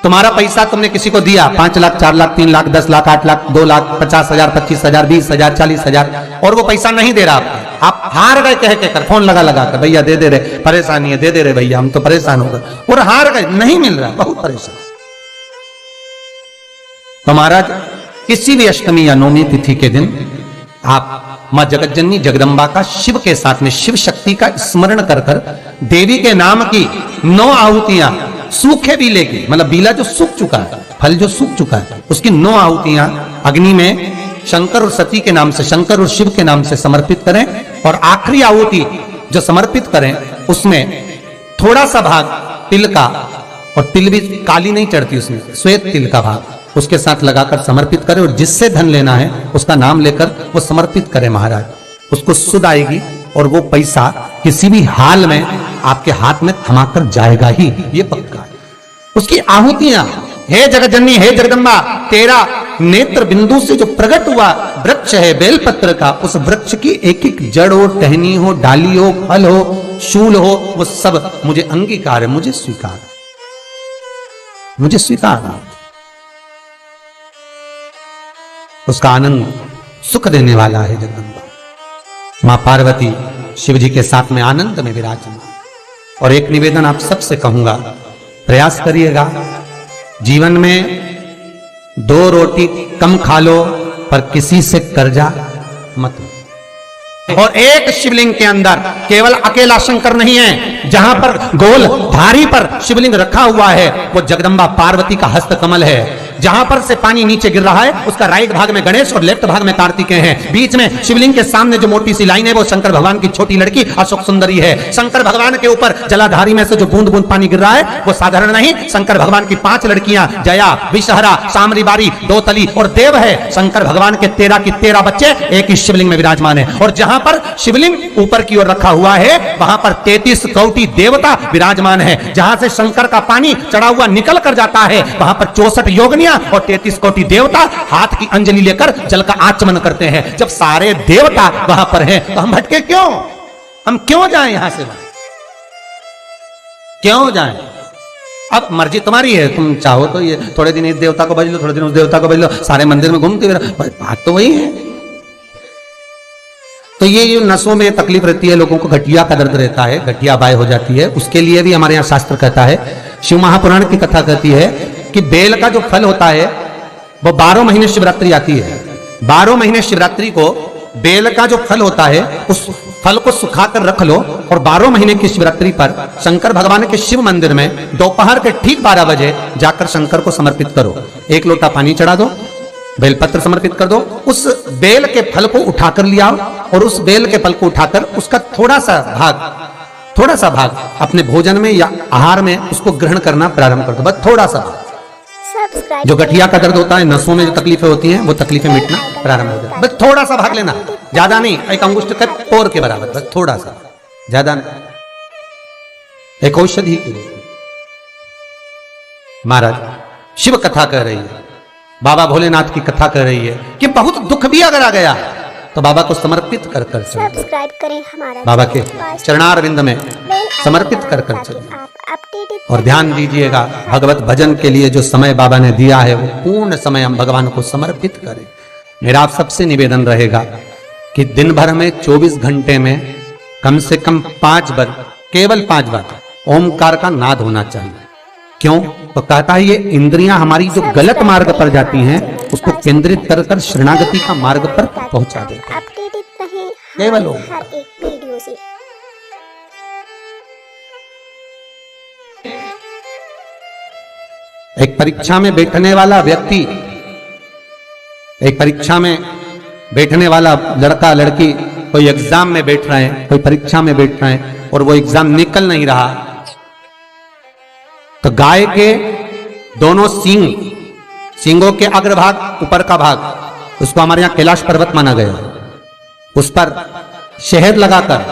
तुम्हारा पैसा तुमने किसी को दिया, 5 लाख, 4 लाख, 3 लाख, 10 लाख, 8 लाख, 2 लाख, 50,000, 25,000, 20,000, 40,000, और वो पैसा नहीं दे रहा, आप हार गए कह के कर, फोन लगा कर, भैया दे दे रहे, परेशानी है, दे दे रहे भैया, हम तो परेशान हो गए, और हार गए, नहीं मिल रहा, बहुत परेशान। तो महाराज किसी भी अष्टमी या नवमी तिथि के दिन आप मां जगतजननी जगदम्बा का शिव के साथ में शिव शक्ति का स्मरण कर कर देवी के नाम की 9 आहुतियां, सूखे बीले की, मतलब बीला जो सूख चुका है, फल जो सूख चुका है, उसकी 9 आहुतियां अग्नि में शंकर और सती के नाम से, शंकर और शिव के नाम से समर्पित करें, और आखिरी आहुति जो समर्पित करें उसमें थोड़ा सा भाग तिल का, और तिल भी काली नहीं चढ़ती उसमें, श्वेत तिल का भाग उसके साथ लगाकर समर्पित करें, और जिससे धन लेना है उसका नाम लेकर वो समर्पित करें महाराज, उसको सुध आएगी, और वो पैसा किसी भी हाल में आपके हाथ में थमाकर जाएगा ही, ये पक्का है। उसकी आहुतियां, हे जगतजननी, हे जगदम्बा, तेरा नेत्र बिंदु से जो प्रकट हुआ वृक्ष है बेलपत्र का, उस वृक्ष की एक एक जड़ हो, टहनी हो, डाली हो, फल हो, शूल हो, वो सब मुझे अंगीकार है, मुझे स्वीकार है, मुझे स्वीकार है। उसका आनंद सुख देने वाला है जगदम्बा। मां पार्वती शिव जी के साथ में आनंद में विराजमान। और एक निवेदन आप सबसे कहूंगा, प्रयास करिएगा जीवन में 2 रोटी कम खा लो पर किसी से कर्जा मत लो। और एक शिवलिंग के अंदर केवल अकेला शंकर नहीं है, जहां पर गोल धारी पर शिवलिंग रखा हुआ है वो जगदम्बा पार्वती का हस्त कमल है। जहां पर से पानी नीचे गिर रहा है उसका राइट भाग में गणेश और लेफ्ट भाग में कार्तिकेय हैं। बीच में शिवलिंग के सामने जो मोटी सी लाइन है वो शंकर भगवान की छोटी लड़की अशोक सुंदरी है। शंकर भगवान के ऊपर जलाधारी में से जो बूंद बूंद पानी गिर रहा है वो साधारण नहीं, शंकर भगवान की 5 लड़कियां जया, विषहरा, सामरीबारी, दोतली और देव है। शंकर भगवान के 13 की 13 बच्चे एक ही शिवलिंग में विराजमान है। और जहां पर शिवलिंग ऊपर की ओर रखा हुआ है वहां पर 33 कोटि देवता विराजमान है। जहां से शंकर का पानी चढ़ा हुआ निकल कर जाता है वहां पर 64 योगिनियां और 33 कोटि देवता हाथ की अंजलि लेकर जल का आचमन करते हैं। जब सारे देवता वहां पर हैं तो हम भटके क्यों? हम क्यों जाएं यहां से वहां? क्यों जाएं? अब मर्जी तुम्हारी है, तुम चाहो तो ये थोड़े दिन इस देवता को भज लो, थोड़े दिन उस देवता को भज लो, सारे मंदिर में घूमते हुए, बात तो वही है। तो ये नसों में तकलीफ रहती है, लोगों को गठिया का दर्द रहता है, गठिया बाय हो जाती है, उसके लिए भी हमारे यहाँ शास्त्र कहता है, शिव महापुराण की कथा कहती है कि बेल का जो फल होता है वो 12 महीने शिवरात्रि आती है। 12 महीने शिवरात्रि को बेल का जो फल होता है उस फल को सुखाकर रख लो और 12 महीने की शिवरात्रि पर शंकर भगवान के शिव मंदिर में दोपहर के ठीक 12 बजे जाकर शंकर को समर्पित करो। 1 लोटा पानी चढ़ा दो, बेलपत्र समर्पित कर दो, उस बेल के फल को उठाकर ले आओ और उस बेल के फल को उठाकर उसका थोड़ा सा भाग अपने भोजन में या आहार में उसको ग्रहण करना प्रारंभ कर दो। बस थोड़ा सा भाग। जो गठिया का दर्द होता है, नसों में जो तकलीफें होती हैं वो तकलीफें मिटना प्रारंभ हो जाए। बस थोड़ा सा भाग लेना, ज्यादा नहीं, 1 अंगुष्ठ का पोर के बराबर, बस थोड़ा सा, ज्यादा नहीं। एक औषधि के लिए महाराज शिव कथा कह रही है, बाबा भोलेनाथ की कथा कह रही है कि बहुत दुख भी अगर आ गया तो बाबा को समर्पित कर सब्सक्राइब करें हमारा बाबा के चरणारविंद में समर्पित कर चलिए। और ध्यान दीजिएगा, भगवत भजन के लिए जो समय बाबा ने दिया है वो पूर्ण समय हम भगवान को समर्पित करें। मेरा आप सबसे निवेदन रहेगा कि दिन भर में 24 घंटे में कम से कम 5 बार, केवल 5 बार ओमकार का नाद होना चाहिए। क्यों? तो कहता है ये इंद्रियां हमारी जो गलत मार्ग पर जाती हैं उसको केंद्रित कर कर शरणागति का मार्ग पर पहुंचा देते हैं। केवल हर एक वीडियो से एक परीक्षा में बैठने वाला व्यक्ति, एक परीक्षा में बैठने वाला लड़का लड़की, कोई एग्जाम में बैठ रहे हैं, कोई परीक्षा में बैठ रहे हैं और वो एग्जाम निकल नहीं रहा, तो गाय के दोनों सींगों के अग्रभाग, ऊपर का भाग, उसको हमारे यहां कैलाश पर्वत माना गया, उस पर शहद लगाकर,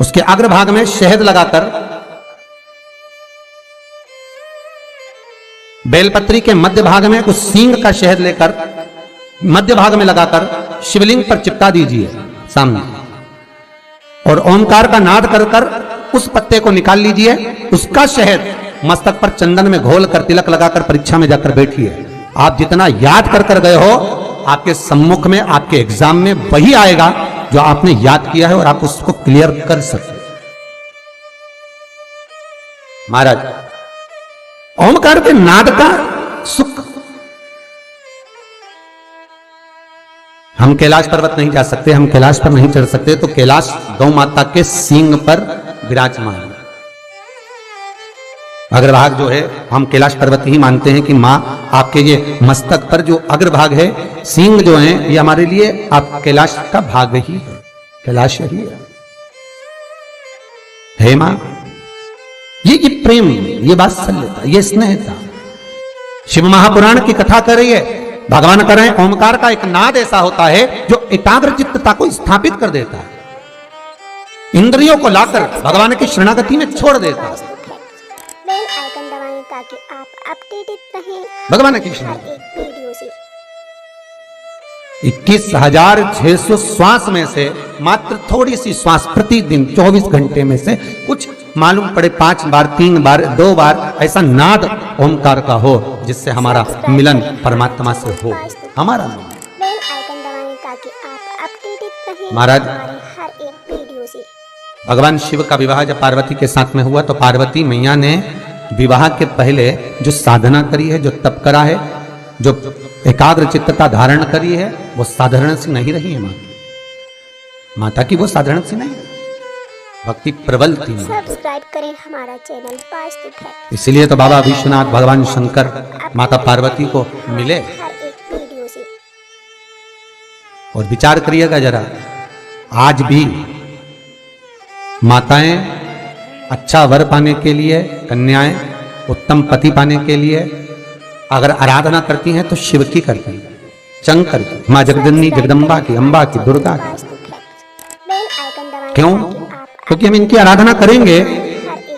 उसके अग्रभाग में शहद लगाकर, बेलपत्री के मध्य भाग में उस सींग का शहद लेकर मध्य भाग में लगाकर शिवलिंग पर चिपका दीजिए सामने, और ओमकार का नाद कर कर उस पत्ते को निकाल लीजिए, उसका शहद मस्तक पर चंदन में घोल कर तिलक लगाकर परीक्षा में जाकर बैठिए। आप जितना याद कर कर गए हो, आपके सम्मुख में आपके एग्जाम में वही आएगा जो आपने याद किया है और आप उसको क्लियर कर सकते। महाराज, ओमकार के नाद का सुख, हम कैलाश पर्वत नहीं जा सकते, हम कैलाश पर नहीं चढ़ सकते, तो कैलाश गौ माता के सींग पर विराजमान है। अग्रभाग जो है, हम कैलाश पर्वत ही मानते हैं कि मां आपके ये मस्तक पर जो अग्रभाग है, सींग जो है, ये हमारे लिए आप कैलाश का भाग ही है, कैलाश ही है। हे मां, ये प्रेम, ये वात्सल्यता, ये स्नेह था। शिव महापुराण की कथा कर रही है, भगवान कर रहे हैं, ओमकार का एक नाद ऐसा होता है जो एकाग्र चित्तता को स्थापित कर देता है, इंद्रियों को लाकर भगवान की शरणागति में छोड़ देता है। बेल आइकन दबाएं ताकि आप अपडेटेड रहें भगवान की हर शरणागति। एक वीडियो से। 21,600 श्वास में से मात्र थोड़ी सी श्वास प्रतिदिन 24 घंटे में से कुछ मालूम पड़े 5 बार, 3 बार, 2 बार ऐसा नाद ओमकार का हो जिससे हमारा मिलन परमात्मा से हो, हमारा मिलन। बेल आइकन दबाएं ताकि आप अपडेटेड रहें महाराज, हमारी हर एक वीडियो से। भगवान शिव का विवाह जब पार्वती के साथ में हुआ तो पार्वती मैया ने विवाह के पहले जो साधना करी है, जो तप करा है, जो एकाग्र चित्तता धारण करी है, वो साधारण सी नहीं रही है। माता की वो साधारण सी नहीं, भक्ति प्रबल थी। सब्सक्राइब करें हमारा चैनल वास्तु फैक्ट। इसलिए तो बाबा विश्वनाथ, भगवान शंकर माता पार्वती को मिले। हर एक वीडियो से। और विचार करिएगा जरा, आज भी माताएं अच्छा वर पाने के लिए, कन्याएं उत्तम पति पाने के लिए अगर आराधना करती हैं तो शिव की करती हैं, शंकर की, मां जगदन्नी जगदम्बा की, अम्बा की, दुर्गा की। वास्तु फैक्ट। बेल आइकन दबाएं क्यों? ताकि आप क्योंकि हम इनकी आराधना करेंगे,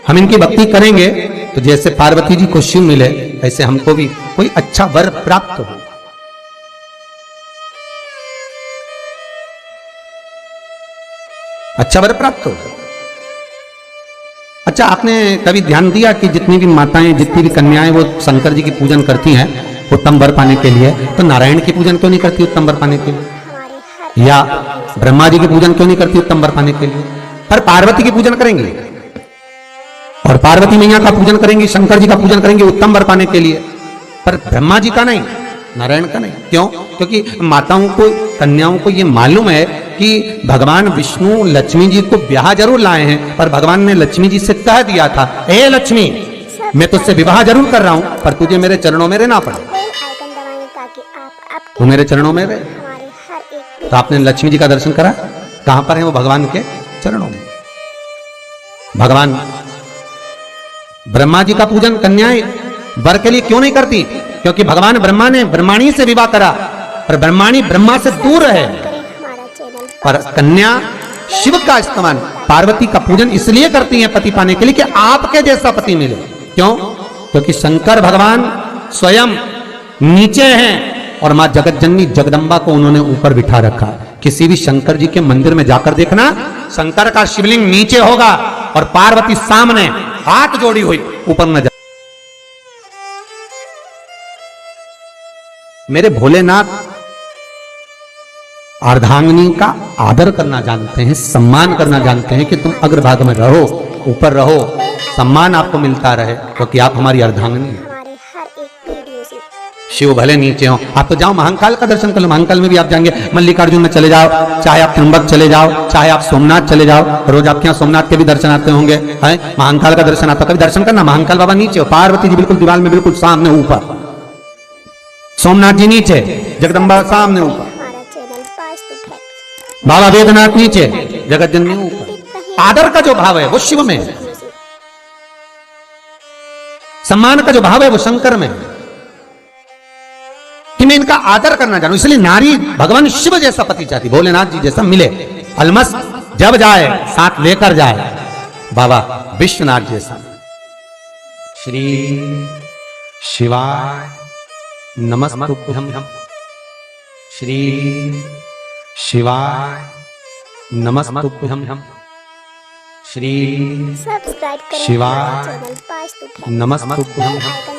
हम इनकी भक्ति करेंगे तो जैसे पार्वती जी को शिव मिले, ऐसे हमको भी कोई अच्छा वर प्राप्त हो। अच्छा वर प्राप्त हो। अच्छा, आपने कभी ध्यान दिया कि जितनी भी माताएं, जितनी भी कन्याएं वो शंकर जी की पूजन करती हैं उत्तम वर पाने के लिए, तो नारायण की पूजन क्यों नहीं करती उत्तम वर पाने के लिए? हमारे हर या ब्रह्मा जी की पूजन क्यों नहीं करती उत्तम वर पाने के लिए? पर पार्वती की पूजन करेंगे और पार्वती मैया का पूजन करेंगे, शंकर जी का पूजन करेंगे उत्तम वर पाने के लिए, पर ब्रह्मा जी का नहीं, नारायण का नहीं। क्यों? क्योंकि माताओं को, कन्याओं को ये मालूम है कि भगवान विष्णु लक्ष्मी जी को ब्याह जरूर लाए हैं, पर भगवान ने लक्ष्मी जी से कह दिया था, ए लक्ष्मी, मैं तुझसे विवाह जरूर कर रहा हूं, पर तुझे मेरे चरणों में रहना पड़े। बेल आइकन दबाएं ताकि आप तू मेरे चरणों में रहे। हमारे हर एक तो आपने लक्ष्मी जी का दर्शन करा, कहां पर है वो? भगवान के चरणों में। भगवान ब्रह्मा जी का पूजन कन्याएं वर के लिए क्यों नहीं करती? क्योंकि भगवान ब्रह्मा ने ब्रह्माणी से विवाह करा, पर ब्रह्माणी ब्रह्मा से दूर है, करें हमारा चैनल पर कन्या शिव का इस्तेमाल, पार्वती का पूजन इसलिए करती हैं पति पाने के लिए कि आपके जैसा पति मिले। क्यों? क्योंकि शंकर भगवान स्वयं नीचे हैं और मां जगत जननी जगदम्बा को उन्होंने ऊपर बिठा रखा। किसी भी शंकर जी के मंदिर में जाकर देखना, शंकर का शिवलिंग नीचे होगा और पार्वती सामने हाथ जोड़ी हुई ऊपर न जा। मेरे भोलेनाथ अर्धांगिनी का आदर करना जानते हैं, सम्मान करना जानते हैं कि तुम अग्रभाग में रहो, ऊपर रहो, सम्मान आपको मिलता रहे, क्योंकि आप हमारी अर्धांगिनी हैं। हमारे हर एक वीडियो से। शिव भले नीचे हो, आप तो जाओ महाकाल का दर्शन कर लो, महाकाल में भी आप जाएंगे, मल्लिकार्जुन में चले जाओ, चाहे आप त्र्यंबक चले जाओ, चाहे आप सोमनाथ चले जाओ, रोज आपके यहाँ सोमनाथ के भी दर्शन आते होंगे, है महाकाल का दर्शन आता, कभी दर्शन करना। महाकाल बाबा नीचे हो, पार्वती जी बिल्कुल दीवार में बिल्कुल सामने ऊपर, सोमनाथ जी नीचे, जगदम्बा सामने ऊपर, हमारा चैनल वास्तु फैक्ट। बाबा वेदनाथ नीचे, जगत जननी ऊपर। आदर का जो भाव है वो शिव में है, सम्मान का जो भाव है वो शंकर में है, कि मैं इनका आदर करना जानूं। इसलिए नारी भगवान शिव जैसा पति चाहती, भोलेनाथ जी जैसा मिले, अलमस जब जाए साथ लेकर जाए, बाबा विश्वनाथ जैसा। श्री शिवाय नमस्तुभ्यं, श्री शिवाय नमस्तुभ्यं, श्री सब्सक्राइब करें शिवा हमारे चैनल वास्तु फैमिली। नमस्तुभ्यं आइकन